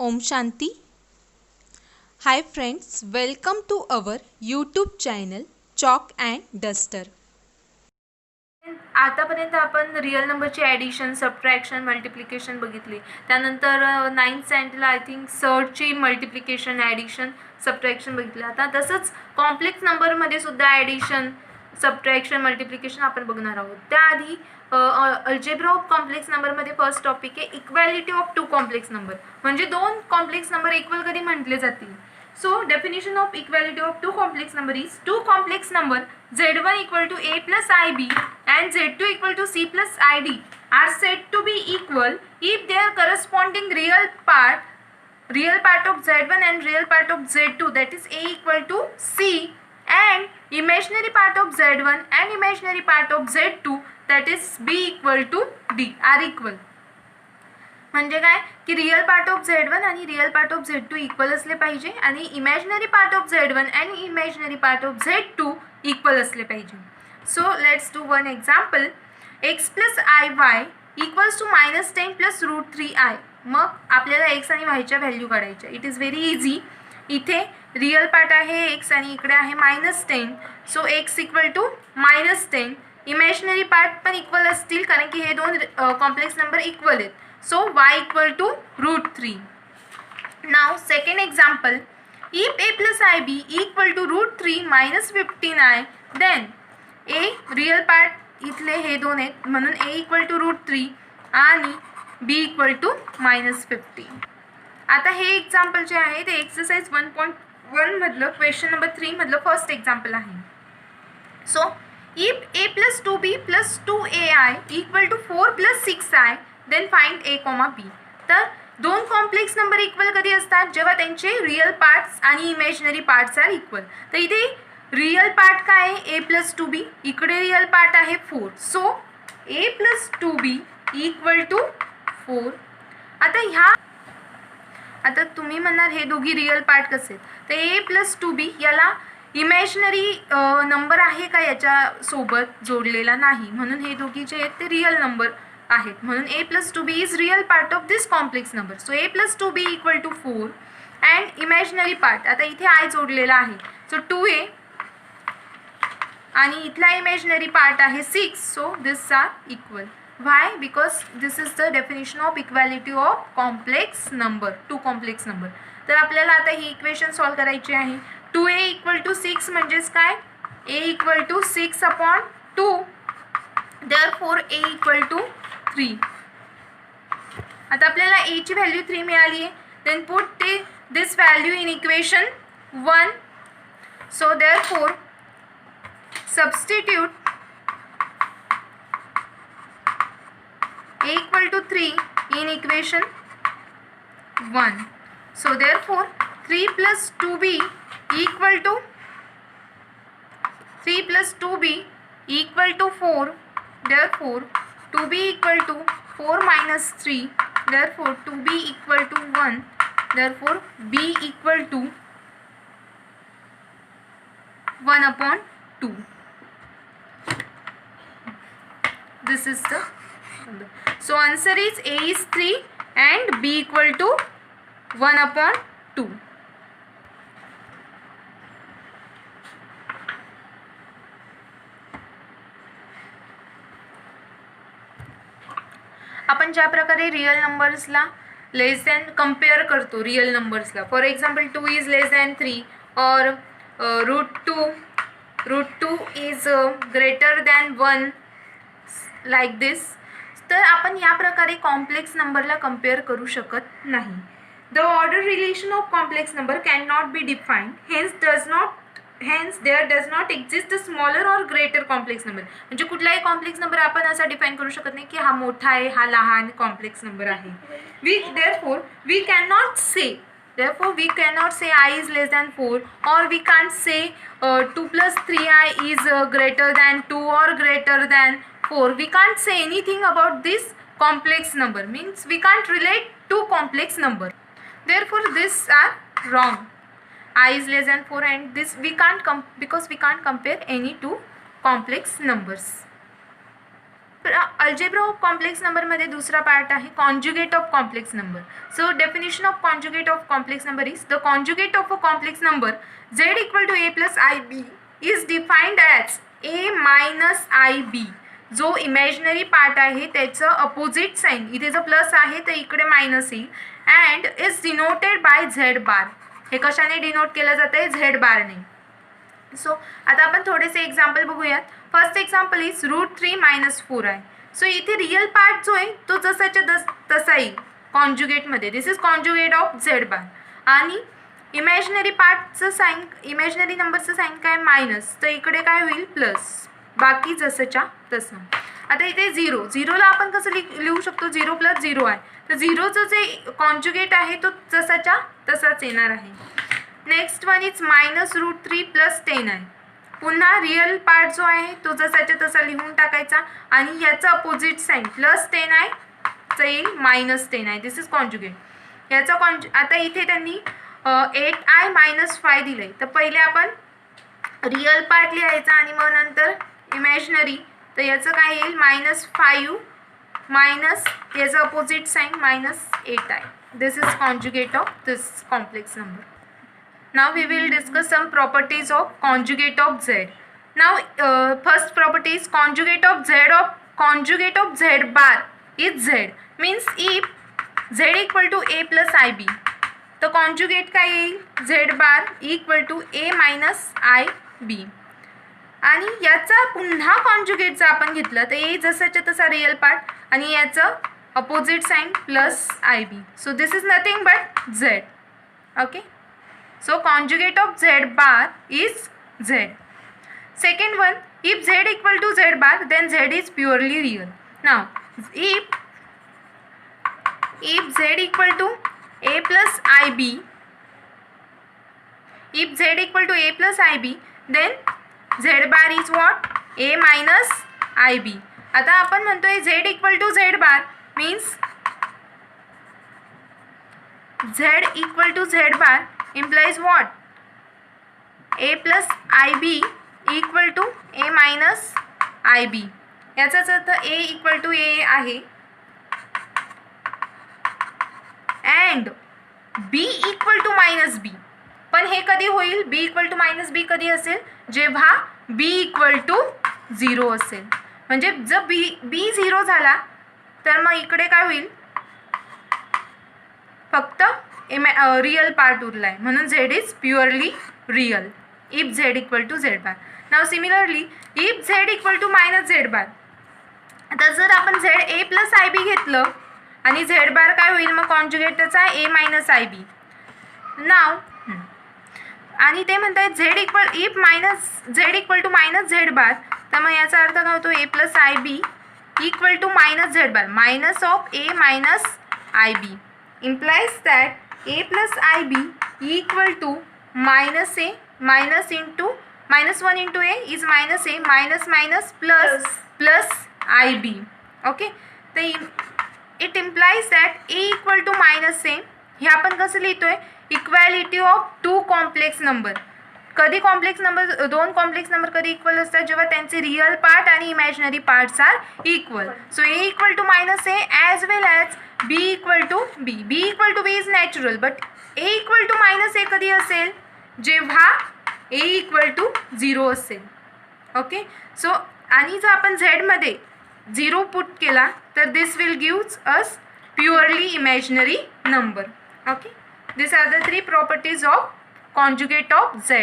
Om Shanti. Hi friends, welcome to our YouTube channel Chalk and Duster. आतापर्यंत आपण real नंबरची addition, subtraction, multiplication बघितली. त्यानंतर 9th स्टँडर्डला आय थिंक सर्टची मल्टिप्लिकेशन, ॲडिशन, सबट्रॅक्शन बघितली. आता तसंच कॉम्प्लेक्स नंबरमध्ये सुद्धा ॲडिशन, सबट्रॅक्शन, मल्टिप्लिकेशन आपण बघणार आहोत. त्याआधी अल्जेब्रा ऑफ कॉम्प्लेक्स नंबरमध्ये फर्स्ट टॉपिक आहे equality of two complex number. म्हणजे दोन कॉम्प्लेक्स नंबर इक्वल कधी म्हटले जातील. So definition of equality of two complex number is two complex number z1 equal to a plus ib and z2 equal to c plus id are said to be equal if their corresponding real part of z1 and real part of z2, that is a equal to c, and imaginary part of z1 and imaginary part of z2, that is b equal to d are equal. म्हणजे काय की real part of z1 आणि real part of z2 equal असले पाहिजे आणि imaginary part of z1 आणि imaginary part of z2 equal असले पाहिजे. So let's do one example. x plus i y equals to -10 plus √3i. मग आपल्याला x आणि yच्या व्हॅल्यू काढायच्या. It is very easy. इथे रिअल पार्ट आहे x आणि इकडे आहे -10. So x equal to -10. Imaginary part पण इक्वल असतील कारण की हे दोन कॉम्प्लेक्स नंबर इक्वल आहेत. So y equal to √3. Now second example, if a plus ib equal to √3 minus 15i, then a real part इथले हे दोन आहेत म्हणून a equal to √3 आणि b equal to -15. आता हे एक्झाम्पल जे आहे ते एक्सरसाइज 1.1 मधलं क्वेश्चन नंबर 3 मधलं फर्स्ट एक्झाम्पल आहे. So if a plus 2b plus 2ai equal to 4 plus 6i, then find a, b. तर दोन कॉम्प्लेक्स नंबर इक्वल कधी असतात जेव्हा त्यांचे रिअल पार्ट्स आणि इमॅजिनरी पार्ट्स आर इक्वल. तर इथे रिअल पार्ट काय आहे a प्लस 2b, इकडे रिअल पार्ट आहे 4. So a plus 2b equal to 4. आता तुम्ही म्हणणार हे दोघी रिअल पार्ट कसे, तर a प्लस 2b याला इमॅजिनरी नंबर आहे का याच्यासोबत जोडलेला नाही, म्हणून हे दोघी जे आहेत ते रिअल नंबर आहेत. म्हणून a plus 2b is real part of this complex number. So a plus 2b equal to 4 and imaginary part, आता इथे i जोडलेला आहे. सो 2a आणि इथला इमॅजिनरी पार्ट आहे 6. So this are equal. Why? Because this is the definition of equality of complex number, two complex number. तर आपल्याला आता ही इक्वेशन सॉल्व करायची आहे. 2a इक्वल टू 6 म्हणजेच काय, a equal to 6/2. Therefore a equal to 3. आता आपल्याला a ची व्हॅल्यू 3 मिळाली आहे. Then put this value in equation 1. So therefore substitute a equal to 3 in equation 1. So therefore 3 plus 2b equal to 4. Therefore 2b equal to 4 minus 3. Therefore 2b equal to 1. Therefore b equal to 1/2. This is the number. So answer is a is 3 and b equal to 1/2. आपण ज्या प्रकारे real नंबर्सला less than compare करतो real नंबर्सला, for example 2 is less than 3 और √2 is greater than 1 like this. तर आपण या प्रकारे कॉम्प्लेक्स नंबरला कम्पेअर करू शकत नाही. The order relation of complex number can not be defined, hence there does not exist a smaller or greater complex number. म्हणजे कुठलाही कॉम्प्लेक्स नंबर आपण असा डिफाईन करू शकत नाही की हा मोठा आहे, हा लहान कॉम्प्लेक्स नंबर आहे. therefore we cannot say I is less than 4, or we can't say 2 plus 3i is greater than 2 or greater than 4. We can't say anything about this complex number, means we can't relate two complex number. Therefore these are wrong. I is less than 4 and this we can't because we can't compare any two complex numbers. Algebra of complex नंबरमध्ये दुसरा part आहे conjugate of complex number. So definition of conjugate of complex number is the conjugate of a complex number z equal to a plus i b is defined as a minus i b. जो imaginary part आहे त्याचं opposite sine, इथे जर plus आहे तर इकडे minus येईल, and is denoted by Z bar. हे कशाने डिनोट केलं जातं आहे? झेड बारने. सो आता आपण थोडेसे एक्झाम्पल बघूयात. फर्स्ट एक्झाम्पल इज √3 - 4 आहे. सो इथे रिअल पार्ट जो आहे तो जसाच्या तसा येईल कॉन्जुगेटमध्ये. This is conjugate of Z bar. आणि इमॅजिनरी पार्टचं साईन, इमॅजिनरी नंबरचं साईन काय? मायनस. तर इकडे काय होईल? प्लस. बाकी जसंच्या तसं. आता इथे झिरोला आपण कसं लिहू शकतो? 0 + 0 आहे, तर झिरोचं जे कॉन्जुगेट आहे तो जसाच्या तसाच येणार आहे. नेक्स्ट वन इज -√3 + 10 आहे. पुन्हा रिअल पार्ट जो आहे तो जसाच्या तसा लिहून टाकायचा, आणि याचं अपोजिट साईन +10 आहे तर येईल -10 आहे. This is conjugate. याचा आता इथे त्यांनी 8i - 5 दिलं आहे, तर पहिले आपण रिअल पार्ट लिहायचा आणि मग नंतर इमॅजिनरी. तर याचं काय येईल? -5 मायनस याचं अपोजिट साईन -8 आहे. This is conjugate of this complex number. Now we will discuss some properties of conjugate of z. Now first property is conjugate of z bar is z. Means if z equal to a plus ib, तर conjugate काय येईल? z bar equal to a minus ib. आणि याचा पुन्हा conjugate जर आपण घेतलं तर a जसाच्या तसा रिअल पार्ट आणि याचं opposite sign +ib. So this is nothing but z. Okay. So conjugate of z bar is z. Second one, if z equal to z bar, then z is purely real. Now, if z equal to a plus ib, if z equal to a plus ib, then z bar is what? a minus ib. आता आपण म्हणतोय z equal to z bar means z equal to z bar implies what? a plus ib equal to a minus ib. याचाच अर्थ a equal to a आहे and b equal to -b. पण हे कधी होईल? b equal to -b कधी असेल? जेव्हा b equal to 0 असेल. म्हणजे जर b 0 झाला तर मग इकडे काय होईल? फक्त रिअल पार्ट उरला आहे, म्हणून z is purely real if z equal to z bar. Now similarly if z equal to -z bar, तर जर आपण z a plus i b घेतलं आणि z बार काय होईल? मग कॉन्जुगेट त्याचा a minus i b. Now आणि ते म्हणतात z equal if z equal to -z bar, तर मग याचा अर्थ काय होतो? a plus i b equal to -z bar minus of a minus i b implies that a plus ib equal to -a minus into -1 into a is -a minus plus ib. Okay, तर it implies that a equal to -a. हे आपण कसं लिहितोय? Equality of 2 complex number. कधी complex number, 2 complex number कधी equal असतात? जेव्हा त्यांचे रिअल पार्ट आणि imaginary parts are equal. So a equal to -a as well as b equal to b. b equal to b is natural, but a equal to -a कधी असेल? जेव्हा a equal to 0 असेल. Okay. So आणि जर आपण z मध्ये 0 put केला तर this will gives us purely imaginary number. Okay. This are the 3 properties of conjugate of z.